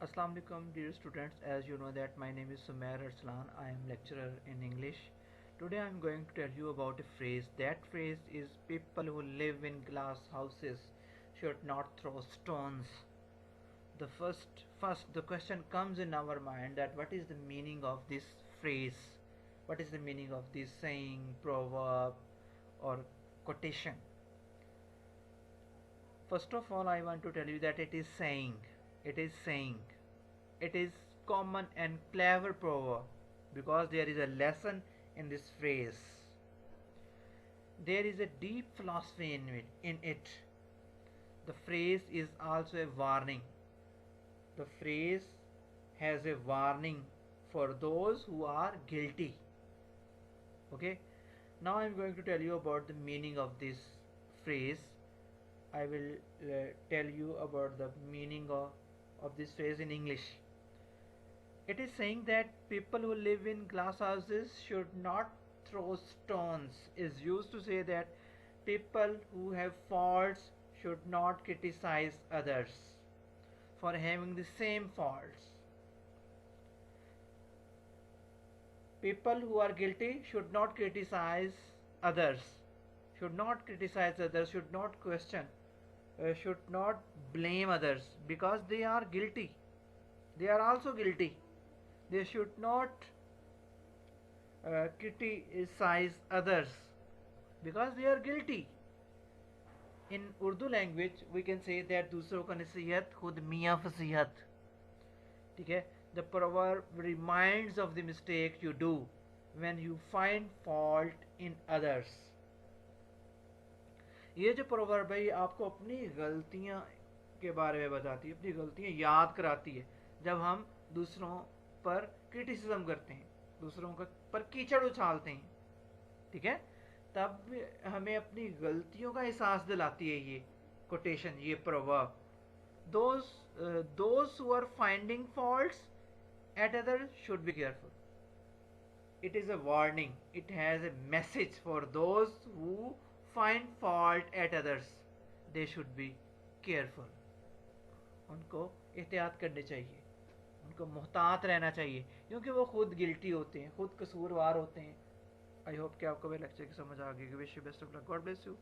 Assalamu alaikum dear students. As you know that my name is Sumair Arslan. I am lecturer in English. Today I am going to tell you about a phrase. That phrase is people who live in glass houses should not throw stones. The first the question comes in our mind that what is the meaning of this phrase? What is the meaning of this saying, proverb or quotation? First of all, I want to tell you that it is saying, it is common and clever proverb because there is a lesson in this phrase. There is a deep philosophy in it. The phrase is also a warning. The phrase has a warning for those who are guilty. Okay, now I'm going to tell you about the meaning of this phrase. I will tell you about the meaning of this phrase in English. It is saying that people who live in glass houses should not throw stones. Is used to say that people who have faults should not criticize others for having the same faults. People who are guilty should not criticize others, should not question, should not blame others because they are guilty. They are also guilty. They should not criticize others because they are guilty. In Urdu language we can say that दूसरों का नसीहत खुद मियाँ फसीहत. ठीक है. The proverb reminds of the mistake you do when you find fault in others. ये जो proverb है ये आपको अपनी गलतियाँ के बारे में बताती है, अपनी गलतियाँ याद कराती है जब हम दूसरों पर क्रिटिसिज्म करते हैं, दूसरों का पर कीचड़ उछालते हैं. ठीक है, तब हमें अपनी गलतियों का एहसास दिलाती है ये कोटेशन, ये proverb. Those who are finding faults at others should be careful. It is a warning. It has a message for those who find fault at others. They should be careful. उनको एहतियात करनी चाहिए, उनको मुहतात रहना चाहिए क्योंकि वो खुद गिल्टी होते हैं, खुद कसूरवार होते हैं. आई होप कि आपको मेरे लेक्चर की समझ आ गई. Wish you best of luck. God bless you.